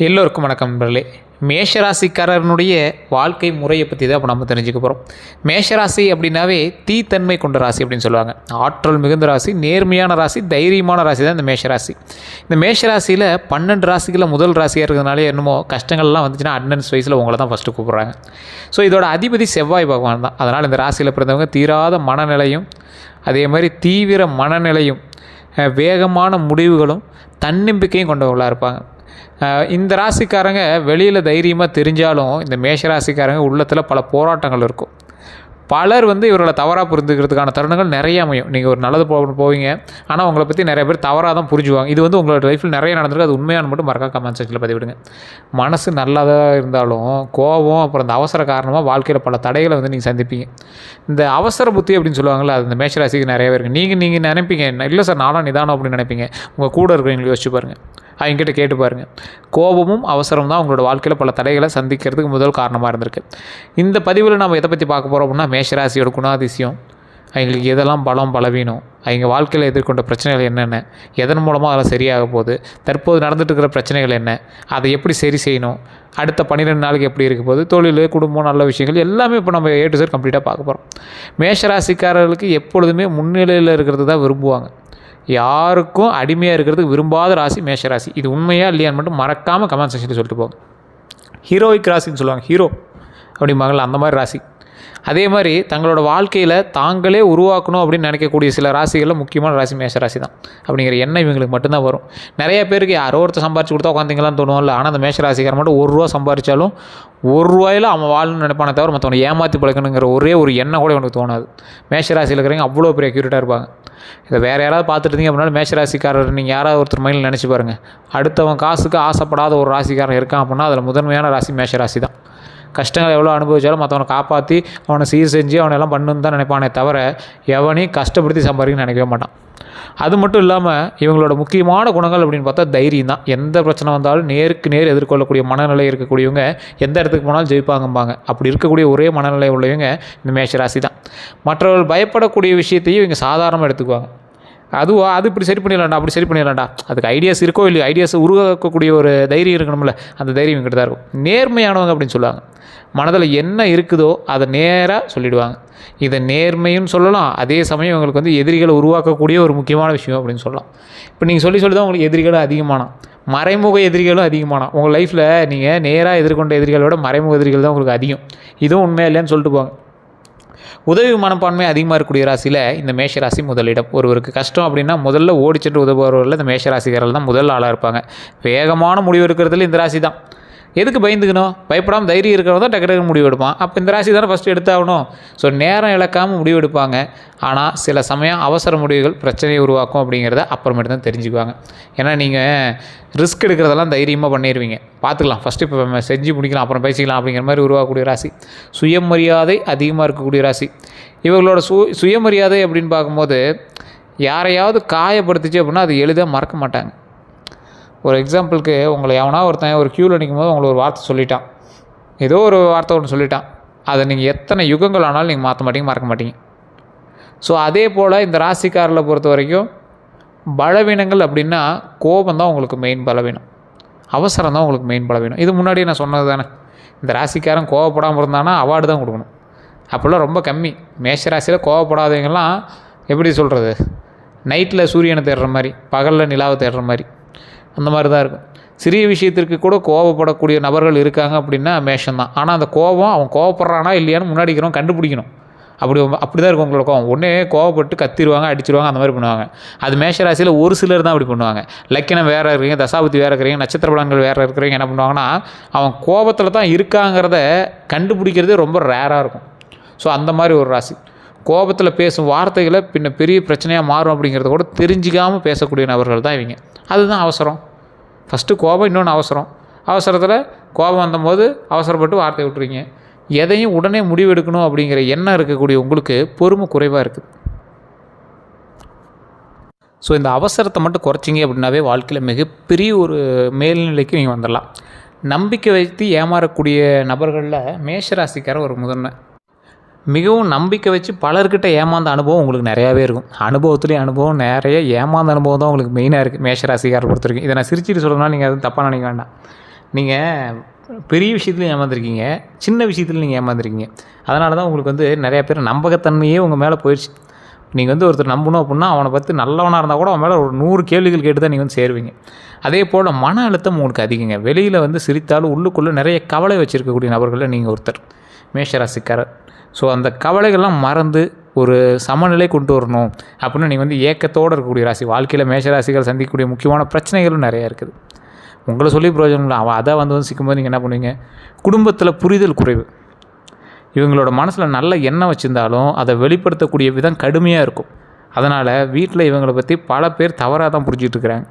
எல்லோருக்கும் வணக்கம் நண்பர்களே. மேஷராசிக்காரனுடைய வாழ்க்கை முறையை பற்றி தான் இப்போ நம்ம தெரிஞ்சுக்க போகிறோம். மேஷராசி அப்படின்னாவே தீத்தன்மை கொண்ட ராசி அப்படின்னு சொல்லுவாங்க. ஆற்றல் மிகுந்த ராசி, நேர்மையான ராசி, தைரியமான ராசி தான் இந்த மேஷராசி. இந்த மேஷராசியில் 12 ராசிகளில் முதல் ராசியாக இருக்கிறதுனாலே என்னமோ கஷ்டங்கள்லாம் வந்துச்சுன்னா அட்டண்டன்ஸ் வைஸில் உங்களை தான் ஃபஸ்ட்டு கூப்பிட்றாங்க. ஸோ இதோட அதிபதி செவ்வாய் பகவான் தான். அதனால் இந்த ராசியில் பிறந்தவங்க தீராத மனநிலையும், அதே மாதிரி தீவிர மனநிலையும், வேகமான முடிவுகளும், தன்னம்பிக்கையும் கொண்டவங்களாக இருப்பாங்க. இந்த ராசிக்காரங்க வெளியில் தைரியமாக தெரிஞ்சாலும் இந்த மேஷ ராசிக்காரங்க உள்ளத்தில் பல போராட்டங்கள் இருக்கும். பலர் இவர்களை தவறாக புரிந்துக்கிறதுக்கான தருணங்கள் நிறைய அமையும். நீங்கள் ஒரு நல்லது போவீங்க, ஆனால் உங்களை பற்றி நிறைய பேர் தவறாக தான் புரிஞ்சுவாங்க. இது உங்களோட லைஃப்பில் நிறைய நடந்திருக்கு. அது உண்மையான மட்டும் மறக்காம கமெண்ட் செக்ஷனில் பதிவிடுங்க. மனசு நல்லதாக இருந்தாலும் கோபம் அப்புறம் இந்த அவசர காரணமாக வாழ்க்கையில் பல தடைகளை நீங்கள் சந்திப்பீங்க. இந்த அவசர புத்தி அப்படின்னு சொல்லுவாங்கள்ல, அது இந்த மேஷராசிக்கு நிறையவே இருக்குது. நீங்கள் நினைப்பீங்க, இல்லை சார் நானும் நிதானம் அப்படின்னு நினைப்பீங்க. உங்கள் கூட இருக்கிறவங்களை யோசிச்சு பாருங்கள், அவங்ககிட்ட கேட்டு பாருங்கள். கோபமும் அவசரம் தான் உங்களோட வாழ்க்கையில் பல தடைகளை சந்திக்கிறதுக்கு முதல் காரணமாக இருந்திருக்கு. இந்த பதிவில் நம்ம எதை பற்றி பார்க்க போகிறோம் அப்படின்னா, மேஷராசியோட குணாதிசயம், அவங்களுக்கு எதெல்லாம் பலம் பலவீனம், அவங்க வாழ்க்கையில் எதிர்கொண்ட பிரச்சனைகள் என்னென்ன, எதன் மூலமாக அதெல்லாம் சரியாக போகுது, தற்போது நடந்துட்டு இருக்கிற பிரச்சனைகள் என்ன, அதை எப்படி சரி செய்யணும், அடுத்த 12 நாளுக்கு எப்படி இருக்க போகுது, தொழில், குடும்பம், நல்ல விஷயங்கள் எல்லாமே இப்போ நம்ம A to Z கம்ப்ளீட்டாக பார்க்க போகிறோம். மேஷராசிக்காரர்களுக்கு எப்பொழுதுமே முன்னிலையில் இருக்கிறது தான் விரும்புவாங்க. யாருக்கும் அடிமையாக இருக்கிறதுக்கு விரும்பாத ராசி மேஷராசி. இது உண்மையாக இல்லையான்னு மட்டும் மறக்காமல் கமெண்ட் செக்ஷனில் சொல்லிட்டு போங்க. ஹீரோயிக் ராசின்னு சொல்லுவாங்க, ஹீரோ அப்படிம்பாங்கள்ல, அந்த மாதிரி ராசி. அதே மாதிரி தங்களோட வாழ்க்கையில் தாங்களே உருவாக்கணும் அப்படின்னு நினைக்கக்கூடிய சில ராசிகளில் முக்கியமான ராசி மேஷராசி தான். அப்படிங்கிற எண்ணம் இவங்களுக்கு மட்டும்தான் வரும். நிறைய பேருக்கு யாரோ ஒருத்தர் சம்பாரிச்சு கொடுத்தா உட்காந்திங்களான்னு தோணும்ல. ஆனால் அந்த மேஷராசிக்காரன் மட்டும் ₹1 சம்பாரித்தாலும் ₹1 அவன் வாழணும்னு நினைப்பானே தவிர மற்றவனை ஏமாற்றி பழக்கணுங்கிற ஒரே ஒரு எண்ணம் கூட எனக்கு தோணாது. மேஷராசியில் இருக்கிறவங்க அவ்வளோ பெரிய அக்யூரேட்டாக இருப்பாங்க. இதை வேறு யாராவது பார்த்துட்டு இருந்தீங்க அப்படின்னா மேஷராசிக்காரர் நீங்கள் யாராவது ஒருத்தர் மைண்டில் நினச்சி பாருங்கள். அடுத்தவன் காசுக்கு ஆசைப்படாத ஒரு ராசிக்காரன் இருக்கான் அப்படின்னா அதில் முதன்மையான ராசி மேஷராசி தான். கஷ்டங்கள் எவ்வளோ அனுபவிச்சாலும் மற்றவனை காப்பாற்றி அவனை சீர் செஞ்சு அவனெல்லாம் பண்ணணுன்னு தான் நினைப்பானே தவிர எவனையும் கஷ்டப்படுத்தி சம்பாதிக்கணும்னு நினைக்கவே மாட்டான். அது மட்டும் இல்லாமல் இவங்களோட முக்கியமான குணங்கள் அப்படின்னு பார்த்தா தைரியம் தான். எந்த பிரச்சனை வந்தாலும் நேருக்கு நேர் எதிர்கொள்ளக்கூடிய மனநிலை இருக்கக்கூடியவங்க எந்த இடத்துக்கு போனாலும் ஜெயிப்பாங்கம்பாங்க. அப்படி இருக்கக்கூடிய ஒரே மனநிலை உள்ளவங்க இந்த மேஷராசி தான். மற்றவர்கள் பயப்படக்கூடிய விஷயத்தையும் இவங்க சாதாரணமாக எடுத்துக்குவாங்க. அது இப்படி சரி பண்ணிடலாம்டா, அப்படி சரி பண்ணிடலாம்டா, அதுக்கு ஐடியாஸ் இருக்கோ இல்லையோ, ஐடியாஸை உருவாக்கக்கூடிய ஒரு தைரியம் இருக்கணும்ல, அந்த தைரியம் இவங்ககிட்ட தான் இருக்கும். நேர்மையானவங்க அப்படின்னு சொல்லுவாங்க. மனதில் என்ன இருக்குதோ அதை நேராக சொல்லிவிடுவாங்க. இதை நேர்மைன்னு சொல்லலாம். அதே சமயம் இவங்களுக்கு எதிரிகளை உருவாக்கக்கூடிய ஒரு முக்கியமான விஷயம் அப்படின்னு சொல்லலாம். இப்போ நீங்கள் சொல்லி தான் உங்களுக்கு எதிரிகளும் அதிகமானா, மறைமுக எதிரிகளும் அதிகமானா. உங்கள் லைஃப்பில் நீங்கள் நேராக எதிர்கொண்ட எதிரிகளை விட மறைமுக எதிரிகள் தான் உங்களுக்கு அதிகம். இதுவும் உண்மையாக இல்லைன்னு சொல்லிட்டு போங்க. உதவி மனப்பான்மை அதிகமாக இருக்கக்கூடிய ராசியில் இந்த மேஷராசி முதலிடம். ஒருவருக்கு கஷ்டம் அப்படின்னா முதல்ல ஓடிச்சென்று உதவுபவர்கள் இந்த மேஷராசிக்காரர்கள் தான் முதல் ஆளாக இருப்பாங்க. வேகமான முடிவு எடுக்கிறதுல இந்த ராசி தான். எதுக்கு பயந்துக்கணும்? பயப்படாமல் தைரியம் இருக்கிறவங்க தான் டக்கு முடிவு எடுப்பான். அப்போ இந்த ராசி தானே ஃபஸ்ட்டு எடுத்தாகணும். ஸோ நேரம் இழக்காமல் முடிவு எடுப்பாங்க. ஆனால் சில சமயம் அவசர முடிவுகள் பிரச்சனையை உருவாக்கும் அப்படிங்கிறத அப்புறமேட்டு தான் தெரிஞ்சுக்குவாங்க. ஏன்னா நீங்கள் ரிஸ்க் எடுக்கிறதெல்லாம் தைரியமாக பண்ணிடுவீங்க. பார்த்துக்கலாம், ஃபஸ்ட்டு இப்போ செஞ்சு முடிக்கலாம், அப்புறம் பேசிக்கலாம் அப்படிங்கிற மாதிரி உருவாக்கக்கூடிய ராசி. சுயமரியாதை அதிகமாக இருக்கக்கூடிய ராசி. இவர்களோட சுயமரியாதை அப்படின்னு பார்க்கும்போது யாரையாவது காயப்படுத்துச்சு அப்படின்னா அது எளிதாக மறக்க மாட்டாங்க. ஒரு எக்ஸாம்பிளுக்கு உங்களை எவனா ஒருத்தன் ஒரு க்யூவில் நிற்கும் போது உங்களை ஒரு வார்த்தை சொல்லிட்டான், ஏதோ ஒரு வார்த்தை ஒன்று சொல்லிட்டான். அதை நீங்கள் எத்தனை யுகங்கள் ஆனாலும் நீங்கள் மாற்ற மாட்டீங்க, மறக்க மாட்டீங்க. ஸோ அதே போல் இந்த ராசிக்காரர்களை பொறுத்த வரைக்கும் பலவீனங்கள் அப்படின்னா கோபம் தான் உங்களுக்கு மெயின் பலவீனம், அவசரம் தான் உங்களுக்கு மெயின் பலவீனம். இது முன்னாடியே நான் சொன்னது தானே. இந்த ராசிக்காரன் கோவப்படாமல் இருந்தானா அவார்டு தான் கொடுக்கணும். அப்போல்லாம் ரொம்ப கம்மி. மேஷராசியில் கோவப்படாதவங்கெல்லாம் எப்படி சொல்கிறது, நைட்டில் சூரியனை தேடுற மாதிரி, பகலில் நிலாவை தேடுற மாதிரி, அந்த மாதிரி தான் இருக்கும். சிறிய விஷயத்திற்கு கூட கோபப்படக்கூடிய நபர்கள் இருக்காங்க அப்படின்னா மேஷம் தான். ஆனால் அந்த கோபம் அவன் கோவப்படுறானா இல்லையான்னு முன்னாடி இருக்கிறவங்க கண்டுபிடிக்கணும். அப்படி தான் இருக்கும் உங்களுக்கு கோவம். ஒன்றே கோவப்பட்டு கத்திடுவாங்க, அடிச்சிடுவாங்க, அந்த மாதிரி பண்ணுவாங்க. அது மேஷராசியில் ஒரு சிலர் தான் அப்படி பண்ணுவாங்க. லக்கினம் வேறு இருக்கிறீங்க, தசாபுத்தி வேறு இருக்கிறீங்க, நட்சத்திர பலன்கள் வேறு இருக்கிறீங்க. என்ன பண்ணுவாங்கன்னா அவன் கோபத்தில் தான் இருக்காங்கிறத கண்டுபிடிக்கிறதே ரொம்ப ரேராக இருக்கும். ஸோ அந்த மாதிரி ஒரு ராசி. கோபத்தில் பேசும் வார்த்தைகளை பின்ன பெரிய பிரச்சனையாக மாறும் அப்படிங்கிறத கூட தெரிஞ்சிக்காமல் பேசக்கூடிய நபர்கள் தான் இவங்க. அதுதான் அவசரம். ஃபஸ்ட்டு கோபம், இன்னொன்று அவசரம். அவசரத்தில் கோபம் வந்தபோது அவசரப்பட்டு வார்த்தை விட்டுறீங்க. எதையும் உடனே முடிவெடுக்கணும் அப்படிங்கிற எண்ணம் இருக்கக்கூடிய உங்களுக்கு பொறுமை குறைவாக இருக்குது. ஸோ இந்த அவசரத்தை மட்டும் குறைச்சிங்க அப்படின்னாவே வாழ்க்கையில் மிகப்பெரிய ஒரு மேல்நிலைக்கு நீங்கள் வந்துடலாம். நம்பிக்கை வைத்து ஏமாறக்கூடிய நபர்களில் மேஷராசிக்கார ஒரு முதன்மை. மிகவும் நம்பிக்கை வச்சு பலர்கிட்ட ஏமாந்த அனுபவம் உங்களுக்கு நிறையாவே இருக்கும். அனுபவத்துலேயும் அனுபவம் நிறைய, ஏமாந்த அனுபவம் தான் உங்களுக்கு மெயினாக இருக்குது மேஷராசிக்காரரை பொறுத்த வரைக்கும். இதை நான் சிரிச்சிட்டு சொல்கிறதுனால நீங்கள் எதுவும் தப்பாக நினைக்க வேண்டாம். நீங்கள் பெரிய விஷயத்துலையும் ஏமாந்துருக்கீங்க, சின்ன விஷயத்துல நீங்கள் ஏமாந்துருக்கீங்க. அதனால தான் உங்களுக்கு வந்து நிறையா பேர் நம்பகத்தன்மையே உங்கள் மேலே போயிடுச்சு. நீங்கள் வந்து ஒருத்தர் நம்பணும் அப்படின்னா அவனை பற்றி நல்லவனாக இருந்தால் கூட அவன் மேலே ஒரு 100 கேள்விகள் கேட்டு தான் நீங்கள் வந்து சேருவீங்க. அதே போல் மன அழுத்தம் உங்களுக்கு அதிகங்க. வெளியில் வந்து சிரித்தாலும் உள்ளுக்குள்ளே நிறைய கவலை வச்சுருக்கக்கூடிய நபர்களில் நீங்கள் ஒருத்தர் மேஷராசிக்காரர். ஸோ அந்த கவலைகள்லாம் மறந்து ஒரு சமநிலை கொண்டு வரணும் அப்படின்னு நீங்கள் வந்து ஏக்கத்தோடு இருக்கக்கூடிய ராசி. வாழ்க்கையில் மேஷராசிகள் சந்திக்கக்கூடிய முக்கியமான பிரச்சனைகளும் நிறையா இருக்குது. உங்களை சொல்லி பிரயோஜனம் இல்லை. அவன் அதை வந்து சிக்கும்போது நீங்கள் என்ன பண்ணுவீங்க? குடும்பத்தில் புரிதல் குறைவு. இவங்களோட மனசில் நல்ல எண்ணம் வச்சுருந்தாலும் அதை வெளிப்படுத்தக்கூடிய விதம் கடுமையாக இருக்கும். அதனால் வீட்டில் இவங்களை பற்றி பல பேர் தவறாக தான் புரிஞ்சிட்டு இருக்கிறாங்க.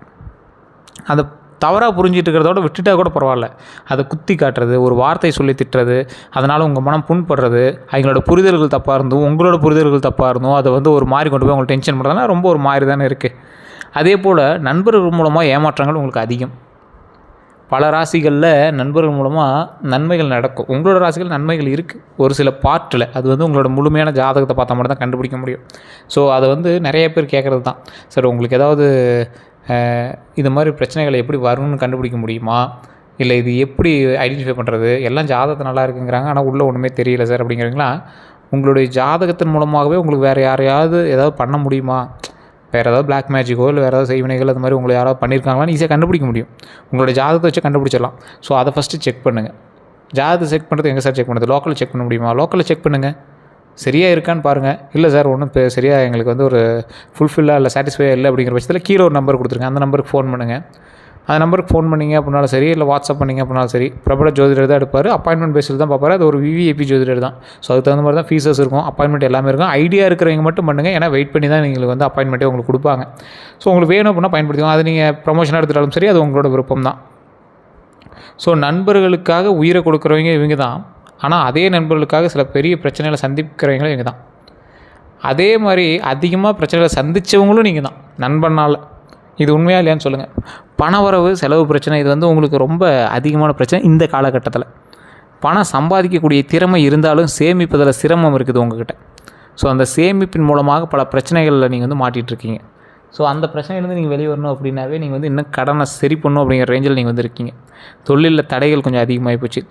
அதை தவறாக புரிஞ்சிட்டு இருக்கிறதோட விட்டுட்டா கூட பரவாயில்ல. அதை குத்தி காட்டுறது, ஒரு வார்த்தை சொல்லி திட்டுறது, அதனால் உங்கள் மனம் புண்படுறது, அவங்களோட புரிதல்கள் தப்பாக இருந்தும் உங்களோட புரிதல்கள் தப்பாக இருந்தும் அதை வந்து ஒரு மாதிரி கொண்டு போய் உங்களுக்கு டென்ஷன் பண்ணுறதுனா ரொம்ப ஒரு மாதிரி தானே இருக்குது. அதே போல் நண்பர்கள் மூலமாக ஏமாற்றங்கள் உங்களுக்கு அதிகம். பல ராசிகளில் நண்பர்கள் மூலமாக நன்மைகள் நடக்கும். உங்களோட ராசிகள் நன்மைகள் இருக்குது ஒரு சில பார்ட்டில். அது வந்து உங்களோட முழுமையான ஜாதகத்தை பார்த்தா மட்டும் தான் கண்டுபிடிக்க முடியும். ஸோ அதை வந்து நிறைய பேர் கேட்குறது தான், சார் உங்களுக்கு ஏதாவது இது மாதிரி பிரச்சனைகளை எப்படி வரும்னு கண்டுபிடிக்க முடியுமா, இல்லை இது எப்படி ஐடென்டிஃபை பண்ணுறது, எல்லாம் ஜாதகத்தை நல்லா இருக்குங்கிறாங்க ஆனால் உள்ளே ஒன்றுமே தெரியல சார் அப்படிங்கிறீங்களா? உங்களுடைய ஜாதகத்தின் மூலமாகவே உங்களுக்கு வேறு யாரையாவது ஏதாவது பண்ண முடியுமா, வேறு ஏதாவது பிளாக் மேஜிக்கோ இல்லை வேறு ஏதாவது செய்வினைகள் அது மாதிரி உங்களை யாராவது பண்ணியிருக்காங்களான்னு ஈஸியாக கண்டுபிடிக்க முடியும். உங்களோட ஜாதகத்தை வச்சு கண்டுபிடிச்சிடலாம். ஸோ அதை ஃபஸ்ட்டு செக் பண்ணுங்கள். ஜாதகத்தை செக் பண்ணுறது எங்கே சார் செக் பண்ணுறது? லோக்கலில் செக் பண்ண முடியுமா? லோக்கலில் செக் பண்ணுங்கள். சரியாக இருக்கான்னு பாருங்கள். இல்லை சார் ஒன்றும் சரியாக எங்களுக்கு வந்து ஒரு ஃபுல்ஃபில்லாக இல்லை சாட்டிஸ்ஃபையாக இல்லை அப்படிங்கிற பட்சத்தில் கீழே ஒரு நம்பர் கொடுத்துருங்க. அந்த நம்பருக்கு ஃபோன் பண்ணுங்கள். அந்த நம்பருக்கு ஃபோன் பண்ணிங்க அப்படின்னாலும் சரி, இல்லை வாட்ஸ்அப் பண்ணிங்க அப்படின்னாலும் சரி, பிரபல ஜோதிடர் தான் எடுப்பார். அப்பாயின்மெண்ட் பேஸில் தான் பார்ப்பார். அது ஒரு விவிஐபி ஜோதிடர் தான். ஸோ அதுக்கு தகுந்த மாதிரி தான் ஃபீஸஸ் இருக்கும், அப்பாயின்மெண்ட் எல்லாமே இருக்கும். ஐடியா இருக்கிறவங்க மட்டும் பண்ணுங்கள். ஏன்னா வெயிட் பண்ணி தான் நீங்கள் வந்து அப்பாயின்மெண்ட்டே உங்களுக்கு கொடுப்பாங்க. ஸோ உங்களுக்கு வேணும் அப்படின்னா பயன்படுத்திக்கோங்க. அது நீங்கள் ப்ரமோஷனாக எடுத்துட்டாலும் சரி, அது உங்களோட விருப்பம் தான். ஸோ நண்பர்களுக்காக உயிரை கொடுக்குறவங்க இவங்க தான். ஆனால் அதே நண்பர்களுக்காக சில பெரிய பிரச்சனைகளை சந்திக்கிறவங்களும் இவங்க தான். அதே மாதிரி அதிகமாக பிரச்சனைகளை சந்தித்தவங்களும் நீங்கள் தான் நண்பனால். இது உண்மையாக இல்லையான்னு சொல்லுங்கள். பணவரவு செலவு பிரச்சனை இது வந்து உங்களுக்கு ரொம்ப அதிகமான பிரச்சனை இந்த காலகட்டத்தில். பணம் சம்பாதிக்கக்கூடிய திறமை இருந்தாலும் சேமிப்பதில் சிரமம் இருக்குது உங்கள்கிட்ட. ஸோ அந்த சேமிப்பின் மூலமாக பல பிரச்சனைகளில் நீங்கள் வந்து மாட்டிகிட்ருக்கீங்க. ஸோ அந்த பிரச்சனையிலேருந்து நீங்கள் வெளியே வரணும் அப்படின்னாவே நீங்கள் வந்து இன்னும் கடனை சரி பண்ணணும் அப்படிங்கிற ரேஞ்சில் நீங்கள் வந்து இருக்கீங்க. தொழிலில் தடைகள் கொஞ்சம் அதிகமாகி போச்சு.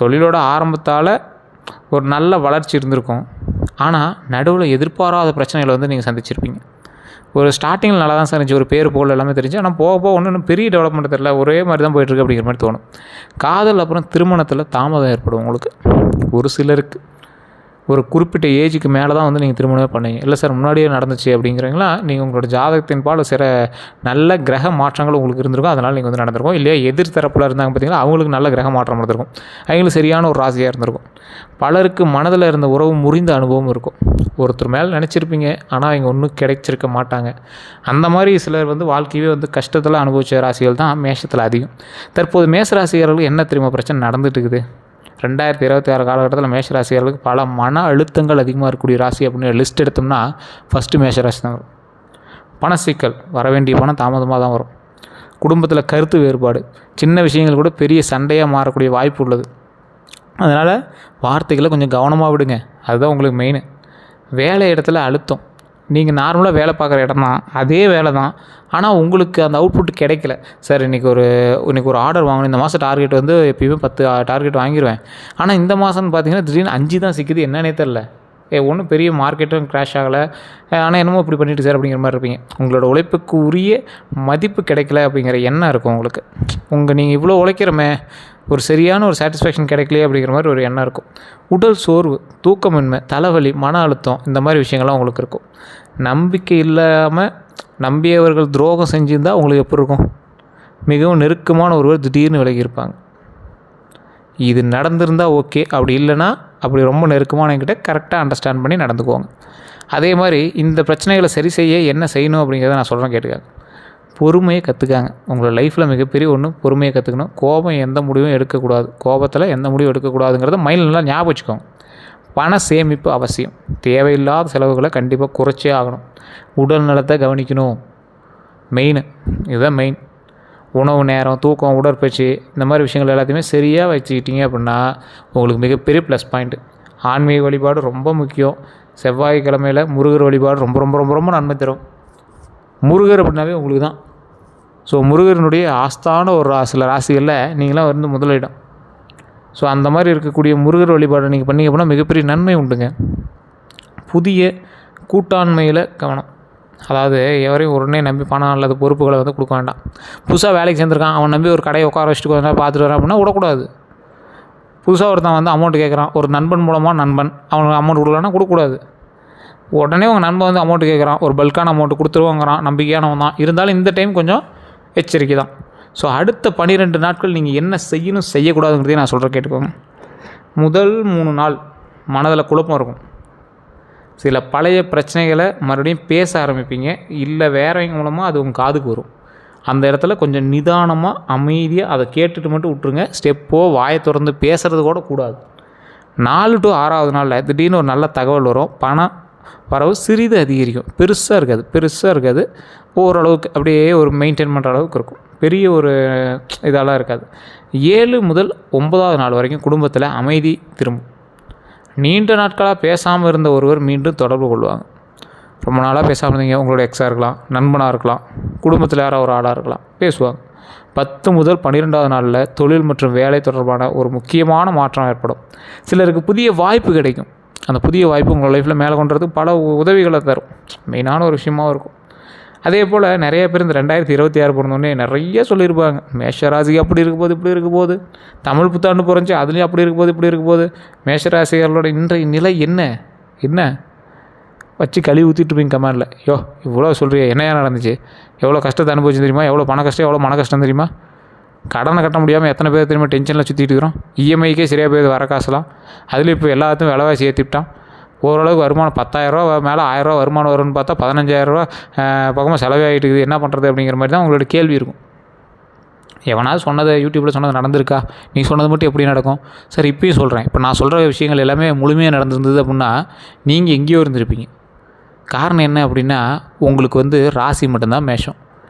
தொழிலோட ஆரம்பத்தால் ஒரு நல்ல வளர்ச்சி இருந்திருக்கும். ஆனால் நடுவில் எதிர்பாராத பிரச்சனைகளை வந்து நீங்கள் சந்திச்சிருப்பீங்க. ஒரு ஸ்டார்டிங்கில் நல்லா தான் சார் இருந்துச்சு, ஒரு பேர் போல் எல்லாமே தெரிஞ்சு. ஆனால் போக போக ஒன்றும் பெரிய டெவலப்மெண்ட் தெரியல, ஒரே மாதிரி தான் போயிட்டுருக்கு அப்படிங்கிற மாதிரி தோணும். காதல் அப்புறம் திருமணத்தில் தாமதம் ஏற்படும் உங்களுக்கு. ஒரு சிலருக்கு ஒரு குறிப்பிட்ட ஏஜுக்கு மேலே தான் வந்து நீங்கள் திருமணமே பண்ணுவீங்க. இல்லை சார் முன்னாடியே நடந்துச்சு அப்படிங்கிறீங்களா? நீங்கள் உங்களோட ஜாதகத்தின் பால் சில நல்ல கிரக மாற்றங்கள் உங்களுக்கு இருந்திருக்கும், அதனால் நீங்கள் வந்து நடந்திருக்கும். இல்லையா எதிர் தரப்பில் இருந்தாங்க பார்த்தீங்களா, அவங்களுக்கு நல்ல கிரக மாற்றம் இருந்திருக்கும், அவங்களுக்கு சரியான ஒரு ராசியாக இருந்திருக்கும். பலருக்கு மனதில் இருந்த உறவு முறிந்த அனுபவம் இருக்கும். ஒருத்தர் மேலே நினச்சிருப்பீங்க, ஆனால் அவங்க ஒன்றும் கிடைச்சிருக்க மாட்டாங்க. அந்த மாதிரி சிலர் வந்து வாழ்க்கையே வந்து கஷ்டத்தில் அனுபவித்த ராசிகள் தான் மேஷத்தில் அதிகம். தற்போது மேஷ ராசிகர்களுக்கு என்ன தெரியுமா பிரச்சனை நடந்துட்டு இருக்குது? 2026 காலகட்டத்தில் மேஷராசிகளுக்கு பல மன அழுத்தங்கள் அதிகமாக இருக்கக்கூடிய ராசி அப்படின்னு லிஸ்ட் எடுத்தோம்னா ஃபஸ்ட்டு மேஷராசி தான் வரும். பண சிக்கல், வர வேண்டிய பணம் தாமதமாக தான் வரும். குடும்பத்தில் கருத்து வேறுபாடு, சின்ன விஷயங்கள் கூட பெரிய சண்டையாக மாறக்கூடிய வாய்ப்பு உள்ளது. அதனால் வார்த்தைகளை கொஞ்சம் கவனமாக விடுங்க, அதுதான் உங்களுக்கு மெயின். வேலை இடத்துல அழுத்தம். நீங்கள் நார்மலாக வேலை பார்க்குற இடம் தான், அதே வேலை தான், ஆனால் உங்களுக்கு அந்த அவுட்புட் கிடைக்கல. சார் இன்றைக்கி ஒரு ஆர்டர் வாங்கணும், இந்த மாதம் டார்கெட் வந்து எப்பயுமே 10 டார்கெட் வாங்கிடுவேன், ஆனால் இந்த மாதம்னு பார்த்தீங்கன்னா திடீர்னு 5 தான் சிக்குது, என்னன்னே தெரில. ஒன்றும் பெரிய மார்க்கெட்டும் க்ராஷ் ஆகலை, ஆனால் என்னமோ இப்படி பண்ணிட்டு சார் அப்படிங்கிற மாதிரி இருப்பீங்க. உங்களோட உழைப்புக்கு உரிய மதிப்பு கிடைக்கல அப்படிங்கிற எண்ணம் இருக்கும் உங்களுக்கு. நீங்கள் இவ்வளோ உழைக்கிறமே, ஒரு சரியான ஒரு சாட்டிஸ்ஃபேக்ஷன் கிடைக்கலையே அப்படிங்கிற மாதிரி ஒரு எண்ணம் இருக்கும். உடல் சோர்வு, தூக்கமின்மை, தலைவலி, மன அழுத்தம், இந்த மாதிரி விஷயங்கள்லாம் உங்களுக்கு இருக்கும். நம்பிக்கை இல்லாமல் நம்பியவர்கள் துரோகம் செஞ்சுருந்தால் உங்களுக்கு எப்படி இருக்கும்? மிகவும் நெருக்கமான ஒருவர் திடீர்னு விலகி இருப்பாங்க. இது நடந்திருந்தால் ஓகே, அப்படி இல்லைன்னா அப்படி ரொம்ப நெருக்கமானவங்கிட்ட கரெக்டாக அண்டர்ஸ்டாண்ட் பண்ணி நடந்துக்குவாங்க. அதே மாதிரி இந்த பிரச்சனைகளை சரி செய்ய என்ன செய்யணும் அப்படிங்கிறத நான் சொல்கிறேன், கேட்டுக்காங்க. பொறுமையை கற்றுக்காங்க. உங்களோட லைஃப்பில் மிகப்பெரிய ஒன்று பொறுமையை கற்றுக்கணும். கோபம் எந்த முடிவும் எடுக்கக்கூடாது, கோபத்தில் எந்த முடிவும் எடுக்கக்கூடாதுங்கிறத மைண்டில் நல்லா ஞாபகம் வச்சுக்கோங்க. பண சேமிப்பு அவசியம். தேவையில்லாத செலவுகளை கண்டிப்பாக குறைச்சே ஆகணும். உடல் நலத்தை கவனிக்கணும், மெயின். இதுதான் மெயின். உணவு நேரம், தூக்கம், உடற்பயிற்சி, இந்த மாதிரி விஷயங்கள் எல்லாத்தையுமே சரியாக வச்சுக்கிட்டீங்க அப்படின்னா உங்களுக்கு மிகப்பெரிய ப்ளஸ் பாயிண்ட்டு. ஆன்மீக வழிபாடு ரொம்ப முக்கியம். செவ்வாய்க்கிழமையில் முருகர் வழிபாடு ரொம்ப ரொம்ப ரொம்ப ரொம்ப நன்மை தரும். முருகர் அப்படின்னாவே உங்களுக்கு தான் ஸோ முருகனுடைய ஆஸ்தான ஒரு சில ராசிகளில் நீங்களாம் வந்து முதலிடம். ஸோ அந்த மாதிரி இருக்கக்கூடிய முருகர் வழிபாடு நீங்கள் பண்ணிங்க அப்படின்னா மிகப்பெரிய நன்மை உண்டுங்க. புதிய கூட்டாண்மையில் கவனம். அதாவது எவரையும் உடனே நம்பி பணம் அல்லது பொறுப்புகளை வந்து கொடுக்க வேண்டாம். புதுசாக வேலைக்கு சேர்ந்துருக்கான், அவன் நம்பி ஒரு கடையை உட்கார வச்சுட்டு கொஞ்சம் பார்த்துட்டு வரான் அப்படின்னா விடக்கூடாது. புதுசாக ஒருத்தன் வந்து அமௌண்ட் கேட்குறான், ஒரு நண்பன் மூலமாக அவனுக்கு அமௌண்ட் கொடுக்கலன்னா கொடுக்கக்கூடாது. உடனே உங்கள் நண்பன் வந்து அமௌண்ட் கேட்குறான், ஒரு பல்கான அமௌண்ட்டு கொடுத்துருவாங்கிறான், நம்பிக்கையானவன் தான். இருந்தாலும் இந்த டைம் கொஞ்சம் எச்சரிக்கை தான். ஸோ அடுத்த 12 நாட்கள் நீங்கள் என்ன செய்யணும் செய்யக்கூடாதுங்கிறதையும் நான் சொல்கிறேன், கேட்டுக்கோங்க. முதல் 3 நாள் மனதில் குழப்பம் இருக்கும். சில பழைய பிரச்சனைகளை மறுபடியும் பேச ஆரம்பிப்பீங்க, இல்லை வேறவங்க மூலமாக அது உங்கள் காதுக்கு வரும். அந்த இடத்துல கொஞ்சம் நிதானமாக அமைதியாக அதை கேட்டுட்டு மட்டும் விட்ருங்க. ஸ்டெப்போ வாயை திறந்து பேசுகிறது கூட கூடாது. 4 to 6வது நாளில் திடீர்னு ஒரு நல்ல தகவல் வரும். பணம் வரவு சிறிது அதிகரிக்கும். பெருசாக இருக்காது. ஓரளவுக்கு அப்படியே ஒரு மெயின்டைன் பண்ணுற அளவுக்கு இருக்கும். பெரிய ஒரு இதெல்லாம் இருக்காது. 7 முதல் 9வது நாள் வரைக்கும் குடும்பத்தில் அமைதி திரும்பும். நீண்ட நாட்களாக பேசாமல் இருந்த ஒருவர் மீண்டும் தொடர்பு கொள்வாங்க. ரொம்ப நாளாக பேசாமல் இருந்தீங்க, உங்களோட எக்ஸாக இருக்கலாம், நண்பனாக இருக்கலாம், குடும்பத்தில் யாரோ ஒரு ஆளாக இருக்கலாம், பேசுவாங்க. 10 முதல் 12வது நாளில் தொழில் மற்றும் வேலை தொடர்பான ஒரு முக்கியமான மாற்றம் ஏற்படும். சிலருக்கு புதிய வாய்ப்பு கிடைக்கும். அந்த புதிய வாய்ப்பு உங்கள் லைஃப்பில் மேலே கொண்டுறதுக்கு பல உதவிகளை தரும். மெயினான ஒரு விஷயமாகவும் இருக்கும். அதே போல் நிறைய பேர் இந்த 2026 பிறந்தோடனே நிறைய சொல்லியிருப்பாங்க, மேஷராசி அப்படி இருக்க போது இப்படி இருக்க போது, தமிழ் புத்தாண்டு பிறந்துச்சு அதுலேயும் அப்படி இருக்க போது இப்படி இருக்க போது. மேஷராசிகளோட இன்றைய நிலை என்ன வச்சு கழுவி ஊற்றிட்டுருப்பீங்க கமெண்டில். இவ்வளோ சொல்கிறியா, என்னையா நடந்துச்சு, எவ்வளோ கஷ்டத்தை அனுபவிச்சு தெரியுமா, எவ்வளோ பண கஷ்டம் எவ்வளோ மன கஷ்டம் தெரியுமா, கடனை கட்ட முடியாமல் எத்தனை பேர் தெரியுமா டென்ஷனில் சுற்றிட்டு இருக்கிறோம். இஎம்ஐக்கே சரியாக போய் வர காசுலாம், அதில் இப்போ எல்லாத்தையும் விலைவாசி ஏற்றிவிட்டான். ஓரளவுக்கு வருமானம் 10,000 மேலே 1000 வருமானம் வரும்னு பார்த்தா 15,000 பக்கமாக செலவே ஆகிட்டு இருக்குது. என்ன பண்ணுறது அப்படிங்கிற மாதிரி தான் உங்களோட கேள்வி இருக்கும். எவனாவது சொன்னதை யூடியூப்பில் சொன்னது நடந்திருக்கா, நீ சொன்னது மட்டும் எப்படி நடக்கும்? சரி, இப்பயும் சொல்கிறேன். இப்போ நான் சொல்கிற விஷயங்கள் எல்லாமே முழுமையாக நடந்திருந்தது அப்படின்னா நீங்கள் எங்கேயோ இருந்திருப்பீங்க. காரணம் என்ன அப்படின்னா, உங்களுக்கு வந்து ராசி மட்டும்தான் மேஷம்,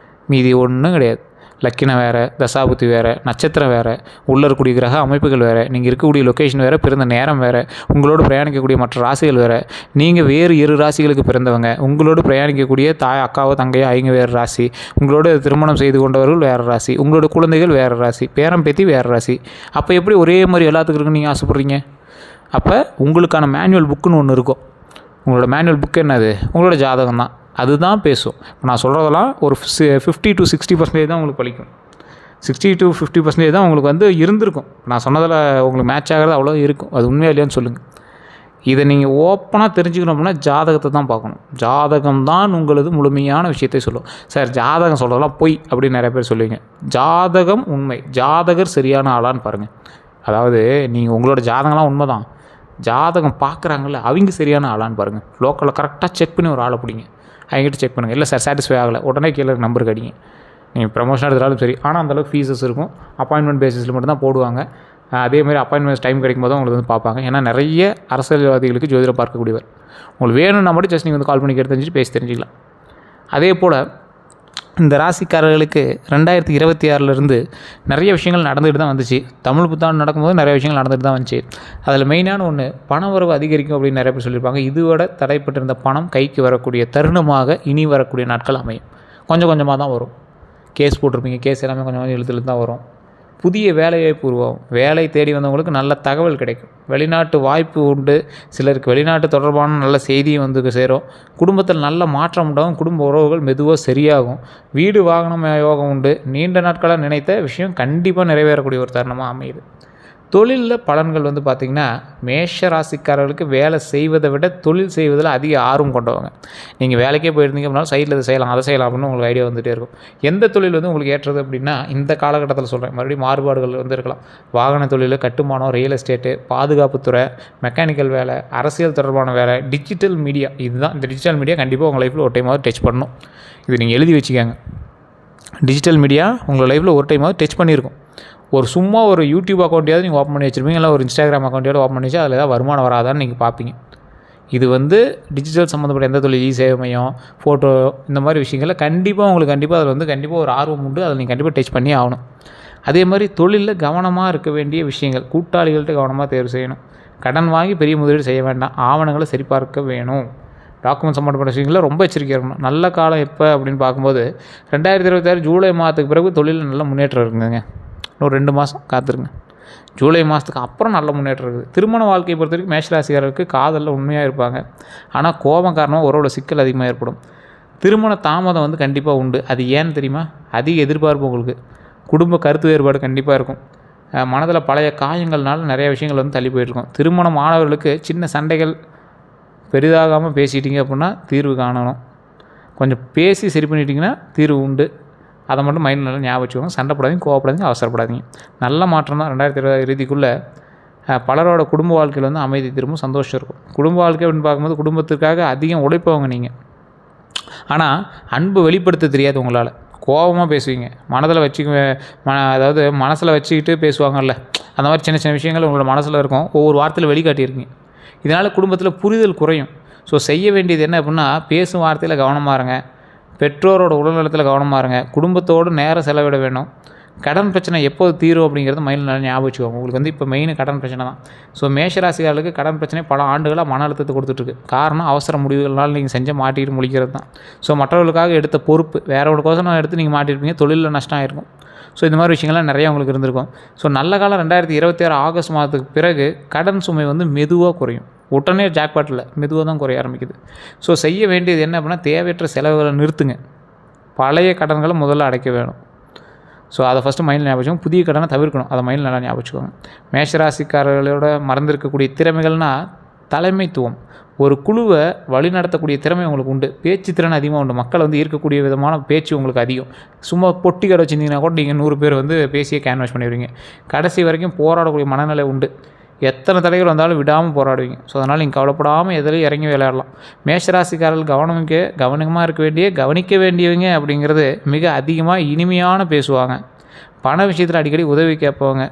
மீதி ஒன்றும் கிடையாது. லக்கினம் வேறு, தசாபுத்தி வேறு, நட்சத்திரம் வேறு, உள்ளே இருக்கக்கூடிய கிரக அமைப்புகள் வேறு, நீங்கள் இருக்கக்கூடிய லொக்கேஷன் வேறு, பிறந்த நேரம் வேறு, உங்களோடு பிரயாணிக்கக்கூடிய மற்ற ராசிகள் வேறு, நீங்கள் வேறு 2 ராசிகளுக்கு பிறந்தவங்க, உங்களோடு பிரயாணிக்கக்கூடிய அக்காவோ தங்கையோ அவங்க வேறு ராசி, உங்களோட திருமணம் செய்து கொண்டவர்கள் வேறு ராசி, உங்களோட குழந்தைகள் வேறு ராசி, பேரம் பேத்தி வேறு ராசி. அப்போ எப்படி ஒரே மாதிரி எல்லாத்துக்கும் இருக்குன்னு நீங்கள் ஆசைப்பட்றீங்க? அப்போ உங்களுக்கான மேனுவல் புக்குன்னு ஒன்று இருக்கும். உங்களோட மேனுவல் புக்கு என்னது? உங்களோட ஜாதகம் தான். அதுதான் பேசும். இப்போ நான் சொல்கிறதெல்லாம் ஒரு 50 to 60% தான் உங்களுக்கு பலிக்கும். 60 to 50% தான் உங்களுக்கு வந்து இருந்திருக்கும். நான் சொன்னதில் உங்களுக்கு மேட்ச் ஆகிறது அவ்வளோ இருக்கும். அது உண்மையாக இல்லையான்னு சொல்லுங்கள். இதை நீங்கள் ஓப்பனாக தெரிஞ்சுக்கணும் அப்படின்னா ஜாதகத்தை தான் பார்க்கணும். ஜாதகம் தான் உங்களது முழுமையான விஷயத்தை சொல்லும். சார், ஜாதகம் சொல்கிறதெல்லாம் பொய் அப்படின்னு நிறைய பேர் சொல்லுவீங்க. ஜாதகம் உண்மை. ஜாதகர் சரியான ஆளான்னு பாருங்கள். அதாவது நீங்கள் உங்களோட ஜாதகம்லாம் உண்மை தான், ஜாதகம் பார்க்குறாங்கல்ல அவங்க சரியான ஆளான்னு பாருங்கள். லோக்கலில் கரெக்டாக செக் பண்ணி ஒரு ஆளை பிடிங்க, அவங்ககிட்ட செக் பண்ணுங்கள். இல்லை சார் சாட்டிஸ்ஃபை ஆகலை, உடனே கீழே நம்பருக்கு அடிங்க. நீங்கள் ப்ரமோஷன் எடுத்தாலும் சரி. ஆனால் அந்தளவுக்கு ஃபீஸஸ் இருக்கும். அப்பாயின்மெண்ட் பேசிஸில் மட்டும் தான் போடுவாங்க. அதேமாதிரி அப்பாயின்மெண்ட் டைம் கிடைக்கும் போது உங்களுக்கு வந்து பார்ப்பாங்க. ஏன்னா நிறைய அரசியல்வாதிகளுக்கு ஜோதிடம் பார்க்கக்கூடியவர். உங்களுக்கு வேணும்னா மட்டும் ஜஸ்ட் நீங்கள் வந்து கால் பண்ணி கேட்டு தெரிஞ்சுட்டு பேசி தெரிஞ்சிக்கலாம். அதே போல் இந்த ராசிக்காரர்களுக்கு 2026 நிறைய விஷயங்கள் நடந்துகிட்டு தான் வந்துச்சு. தமிழ் புத்தாண்டு நடக்கும்போது நிறைய விஷயங்கள் நடந்துகிட்டு தான் வந்துச்சு. அதில் மெயினான ஒன்று பண வரவு அதிகரிக்கும் அப்படின்னு நிறைய பேர் சொல்லியிருப்பாங்க. இதுவோட தடைப்பட்டிருந்த பணம் கைக்கு வரக்கூடிய தருணமாக இனி வரக்கூடிய நாட்கள் அமையும். கொஞ்சம் கொஞ்சமாக தான் வரும். கேஸ் போட்டிருப்பீங்க, கேஸ் எல்லாமே கொஞ்சம் கொஞ்சம் இழுத்து தான் வரும். புதிய வேலைவாய்ப்பு உருவாகும். வேலை தேடி வந்தவங்களுக்கு நல்ல தகவல் கிடைக்கும். வெளிநாட்டு வாய்ப்பு உண்டு. சிலருக்கு வெளிநாட்டு தொடர்பான நல்ல செய்தியும் வந்து சேரும். குடும்பத்தில் நல்ல மாற்றம் உண்டாகும். குடும்ப உறவுகள் மெதுவாக சரியாகும். வீடு வாகனம் யோகம் உண்டு. நீண்ட நாட்களாக நினைத்த விஷயம் கண்டிப்பாக நிறைவேறக்கூடிய ஒரு தருணமாக அமையுது. தொழிலில் பலன்கள் வந்து பார்த்திங்கன்னா, மேஷ ராசிக்காரர்களுக்கு வேலை செய்வதை விட தொழில் செய்வதில் அதிக ஆர்வம் கொண்டவங்க. நீங்கள் வேலைக்கே போயிருந்தீங்க அப்படின்னா சைடில் இதை செய்யலாம் அதை செய்யலாம் அப்படின்னு உங்களுக்கு ஐடியா வந்துகிட்டே இருக்கும். எந்த தொழில் வந்து உங்களுக்கு ஏற்றது அப்படின்னா, இந்த காலகட்டத்தில் சொல்கிறேன், மறுபடியும் மாறுபாடுகள் வந்து இருக்கலாம். வாகன தொழில், கட்டுமானம், ரியல் எஸ்டேட்டு, பாதுகாப்புத்துறை, மெக்கானிக்கல் வேலை, அரசியல் தொடர்பான வேலை, டிஜிட்டல் மீடியா. இதுதான் இந்த டிஜிட்டல் மீடியா கண்டிப்பாக உங்கள் லைஃப்பில் ஒரு டைமாவது டச் பண்ணணும். இது நீங்கள் எழுதி வச்சுக்கோங்க. டிஜிட்டல் மீடியா உங்கள் லைஃப்பில் ஒரு டைமாவது டச் பண்ணியிருக்கும். சும்மா ஒரு யூடியூப் அக்கௌண்ட்டையாவது நீங்கள் ஓப்பன் பண்ணி வச்சுருப்பீங்க, இல்லை ஒரு இன்ஸ்டாகிராம் அக்கௌண்ட்டையாவது ஓப்பன் பண்ணி வச்சு அதில் ஏதாவது வருமானம் வராதான்னு நீங்கள் பார்ப்பீங்க. இது வந்து டிஜிட்டல் சம்மந்தப்பட்ட எந்த தொழில், சேவை மையம், ஃபோட்டோ, இந்த மாதிரி விஷயங்களில் கண்டிப்பாக அதில் வந்து கண்டிப்பாக ஒரு ஆர்வம் உண்டு. அதில் நீங்கள் கண்டிப்பாக டச் பண்ணி ஆகணும். அதே மாதிரி தொழிலில் கவனமாக இருக்க வேண்டிய விஷயங்கள், கூட்டாளிகள்கிட்ட கவனமாக தேர்வு செய்யணும். கடன் வாங்கி பெரிய முதலீடு செய்ய வேண்டாம். ஆவணங்களை சரிபார்க்க வேணும். டாக்குமெண்ட் சம்மந்தப்பட்ட விஷயங்களில் ரொம்ப எச்சரிக்கையாக இருக்கணும். நல்ல காலம் எப்போ அப்படின்னு பார்க்கும்போது 2026 ஜூலை மாதத்துக்கு பிறகு தொழிலில் நல்ல முன்னேற்றம் இருக்குதுங்க. இன்னும் 2 மாதம் காத்திருங்க. ஜூலை மாதத்துக்கு அப்புறம் நல்ல முன்னேற்றம் இருக்குது. திருமண வாழ்க்கையை பொறுத்த வரைக்கும் மேஷராசிக்காரருக்கு காதலில் உண்மையாக இருப்பாங்க. ஆனால் கோபம் காரணமாக உறவோட சிக்கல் அதிகமாக ஏற்படும். திருமண தாமதம் வந்து கண்டிப்பாக உண்டு. அது ஏன்னு தெரியுமா? அதிக எதிர்பார்ப்பு உங்களுக்கு. குடும்ப கருத்து வேறுபாடு கண்டிப்பாக இருக்கும். மனதில் பழைய காயங்கள்னால நிறைய விஷயங்கள் வந்து தள்ளி போயிட்டுருக்கும். திருமணம் மாணவர்களுக்கு சின்ன சண்டைகள் பெரிதாகாமல் பேசிட்டீங்க அப்படின்னா தீர்வு காணணும். கொஞ்சம் பேசி சரி பண்ணிட்டீங்கன்னா தீர்வு உண்டு. அதை மட்டும் மைண்டில் நல்லா ஞாபகம் வச்சுக்கோங்க. சண்டை போடாதீங்க, கோவப்படாதீங்க, அவசரப்படாதீங்க. நல்ல மாற்றம் தான் 2020 இறுதிக்குள்ளே பலரோட குடும்ப வாழ்க்கையில் வந்து அமைதி திரும்பும், சந்தோஷம் இருக்கும். குடும்ப வாழ்க்கை அப்படின்னு பார்க்கும்போது குடும்பத்துக்காக அதிகம் உழைப்பவங்க நீங்கள். ஆனால் அன்பு வெளிப்படுத்த தெரியாது உங்களால். கோபமாக பேசுவீங்க, மனதில் அதாவது மனசில் வச்சுக்கிட்டு பேசுவாங்கல்ல, அந்த மாதிரி சின்ன சின்ன விஷயங்கள் உங்களோட மனசில் இருக்கும். ஒவ்வொரு வார்த்தையில் வெளிக்காட்டியிருக்கீங்க. இதனால் குடும்பத்தில் புரிதல் குறையும். ஸோ செய்ய வேண்டியது என்ன அப்படின்னா, பேசும் வார்த்தையில் கவனமாக இருங்க, பெற்றோரோட உடல்நலத்தில் கவனமாக இருங்க, குடும்பத்தோடு நேரம் செலவிட வேணும். கடன் பிரச்சனை எப்போது தீரும் அப்படிங்கிறது மைண்டில் நல்லா ஞாபகம் வச்சுக்கோங்க. உங்களுக்கு வந்து இப்போ மெயின் கடன் பிரச்சனை தான். ஸோ மேஷராசிகாரர்களுக்கு கடன் பிரச்சனை பல ஆண்டுகளாக மன அழுத்தத்தை கொடுத்துட்ருக்கு. காரணம் அவசர முடிவுகளால் நீங்கள் செஞ்ச மாட்டிக்கிட்டு முழிக்கிறது தான். ஸோ மற்றவர்களுக்காக எடுத்த பொறுப்பு வேற ஒரு கோசம் எடுத்து நீங்கள் மாட்டிருப்பீங்க, தொழிலில் நஷ்டம் ஆயிருக்கும். ஸோ இந்த மாதிரி விஷயங்கள்லாம் நிறையா உங்களுக்கு இருந்திருக்கும். ஸோ நல்ல காலம் 2026 ஆகஸ்ட் மாதத்துக்கு பிறகு கடன் சுமை வந்து மெதுவாக குறையும். உடனே ஜாக்பாட்டில் மெதுவாக தான் குறைய ஆரம்பிக்குது. ஸோ செய்ய வேண்டியது என்ன அப்படின்னா, தேவையற்ற செலவுகளை நிறுத்துங்க. பழைய கடன்களை முதல்ல அடைக்க வேணும். ஸோ அதை ஃபஸ்ட்டு மைண்டில் ஞாபகம் வச்சுக்கோங்க. புதிய கடனை தவிர்க்கணும். அதை மைண்டில் நல்லா ஞாபகம் வச்சுக்கோங்க. மேஷராசிக்காரர்களோட மறந்திருக்கக்கூடிய திறமைகள்னால் தலைமைத்துவம். ஒரு குழுவை வழிநடத்தக்கூடிய திறமை உங்களுக்கு உண்டு. பேச்சு திறன் அதிகமாக உண்டு. மக்களை வந்து ஈர்க்கக்கூடிய விதமான பேச்சு உங்களுக்கு அதிகம். சும்மா பொட்டி கடை வச்சுருந்தீங்கன்னா கூட நீங்கள் 100 பேர் வந்து பேசியே கேன்வாஸ் பண்ணிடுவீங்க. கடைசி வரைக்கும் போராடக்கூடிய மனநிலை உண்டு. எத்தனை தடைகள் வந்தாலும் விடாமல் போராடுவீங்க. ஸோ அதனால் நீங்கள் கவலைப்படாமல் எதிலையும் இறங்கி விளையாடலாம். மேஷராசிக்காரர்கள் கவனமாக கவனிக்க வேண்டியவங்க அப்படிங்கிறது மிக அதிகமாக இனிமையான பேசுவாங்க. பண விஷயத்தில் அடிக்கடி உதவி கேட்பவங்க.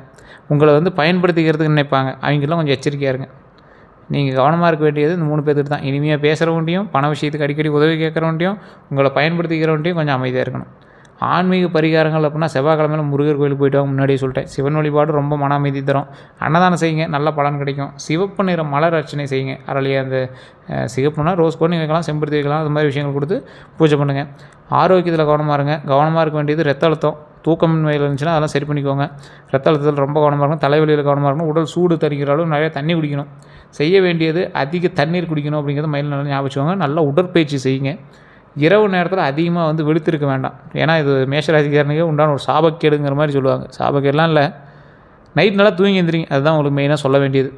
உங்களை வந்து பயன்படுத்திக்கிறதுக்கு நினைப்பாங்க. அவங்கெல்லாம் கொஞ்சம் எச்சரிக்கையாக இருங்க. நீங்கள் கவனமாக இருக்க வேண்டியது இந்த 3 பேருக்கு தான். இனிமையாக பேசுகிறவன்ட்டையும், பண விஷயத்துக்கு அடிக்கடி உதவி கேட்குறவன்ட்டையும், உங்களை பயன்படுத்திக்கிறவன்ட்டையும் கொஞ்சம் அமைதியாக இருக்கணும். ஆன்மீக பரிகாரங்கள் அப்படின்னா செவ்வாய்க்கிழமையில் முருகர் கோயிலுக்கு போய்ட்டு வாங்க. முன்னாடியே சொல்லிட்டேன். சிவன் வழிபாடு ரொம்ப மன அமைதி தரும். அன்னதானம் செய்யுங்க, நல்ல பலன் கிடைக்கும். சிவப்பு நிற மலர் அர்ச்சனை செய்யுங்க. அரளியை அந்த சிவப்புனா ரோஸ் பண்ணி வைக்கலாம், செம்பருத்தி வைக்கலாம். அது மாதிரி விஷயங்கள் கொடுத்து பூஜை பண்ணுங்கள். ஆரோக்கியத்தில் கவனமாக இருங்க. கவனமாக இருக்க வேண்டியது ரத்த அழுத்தம், தூக்கமின்மையில் இருந்துச்சுன்னா அதெல்லாம் சரி பண்ணிக்கோங்க. ரத்த அழுத்தத்தில் ரொம்ப கவனமாக இருக்கணும். தலைவலியில் கவனமாக இருக்கணும். உடல் சூடு தருகிற அளவு நிறைய தண்ணி குடிக்கணும். செய்ய வேண்டியது அதிக தண்ணீர் குடிக்கணும் அப்படிங்கிறது மைண்டில் நல்லா ஞாபகம் வச்சுக்கோங்க. நல்ல உடற்பயிற்சி செய்யுங்க. இரவு நேரத்தில் அதிகமாக வந்து விழுத்திருக்க வேண்டாம். ஏன்னா இது மேஷராசிக்காரனுக்கே உண்டான ஒரு சாபக்கேடுங்கிற மாதிரி சொல்லுவாங்க. சாபக்கேடுலாம் இல்லை, நைட் நல்லா தூங்கி எழுந்திரிங்க. அதுதான் உங்களுக்கு மெயினாக சொல்ல வேண்டியது.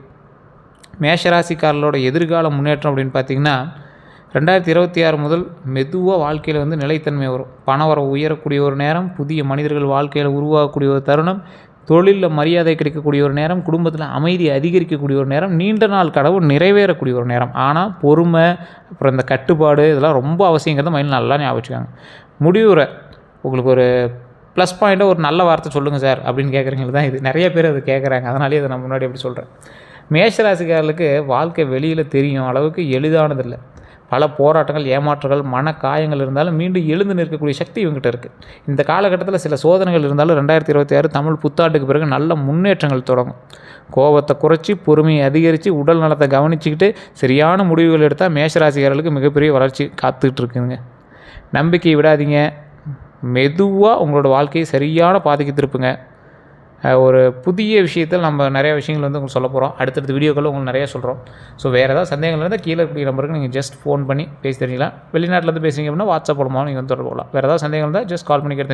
மேஷராசிக்காரர்களோட எதிர்கால முன்னேற்றம் அப்படின்னு பார்த்திங்கன்னா, 2026 முதல் மெதுவாக வாழ்க்கையில் வந்து நிலைத்தன்மை வரும். பணவரவு உயரக்கூடிய ஒரு நேரம், புதிய மனிதர்கள் வாழ்க்கையில் உருவாகக்கூடிய ஒரு தருணம், தொழிலில் மரியாதை கிடைக்கக்கூடிய ஒரு நேரம், குடும்பத்தில் அமைதி அதிகரிக்கக்கூடிய ஒரு நேரம், நீண்ட நாள் கனவு நிறைவேறக்கூடிய ஒரு நேரம். ஆனால் பொறுமை, அப்புறம் இந்த கட்டுப்பாடு இதெல்லாம் ரொம்ப அவசியங்கிறத மைண்டில் நல்லா ஞாபகம் வச்சுக்காங்க. முடிவுரை உங்களுக்கு ஒரு ப்ளஸ் பாயிண்ட்டாக ஒரு நல்ல வார்த்தை சொல்லுங்கள் சார் அப்படின்னு கேட்குறீங்களுக்கு தான் இது. நிறைய பேர் அதை கேட்குறாங்க. அதனாலே அதை நான் முன்னாடி அப்படி சொல்கிறேன். மேஷராசிக்காரர்களுக்கு வாழ்க்கை வெளியில் தெரியும் அளவுக்கு எளிதானதில்லை. பல போராட்டங்கள், ஏமாற்றங்கள், மன காயங்கள் இருந்தாலும் மீண்டும் எழுந்து நிற்கக்கூடிய சக்தி இவங்ககிட்ட இருக்குது. இந்த காலகட்டத்தில் சில சோதனைகள் இருந்தாலும் 2026 தமிழ் புத்தாண்டுக்கு பிறகு நல்ல முன்னேற்றங்கள் தொடங்கும். கோபத்தை குறைச்சி, பொறுமையை அதிகரித்து, உடல் நலத்தை கவனிச்சுக்கிட்டு சரியான முடிவுகள் எடுத்தால் மேஷராசிக்காரர்களுக்கு மிகப்பெரிய வளர்ச்சி காத்துக்கிட்டு இருக்குதுங்க. நம்பிக்கையை விடாதீங்க. மெதுவாக உங்களோட வாழ்க்கையை சரியான பாதைக்கு திருப்புங்க. ஒரு புதிய விஷயத்தில் நம்ம நிறைய விஷயங்கள் வந்து உங்களுக்கு சொல்ல போகிறோம். அடுத்தடுத்த வீடியோக்களில் உங்களுக்கு நிறையா சொல்கிறோம். ஸோ வேறு ஏதாவது சந்தேகங்கள் இருந்தால் கீழே இருக்கக்கூடிய நம்பருக்கு நீங்கள் ஜஸ்ட் ஃபோன் பண்ணி பேசி தெரிஞ்சிக்கலாம். வெளிநாட்டிலேருந்து பேசுகிறீங்க அப்படின்னா வாட்ஸ்அப் மூலமாக நீங்கள் வந்து தொடர்பு கொள்ளலாம். வேறு ஏதாவது சந்தேகங்கள் இருந்தால் ஜஸ்ட் கால் பண்ணி கேட்டு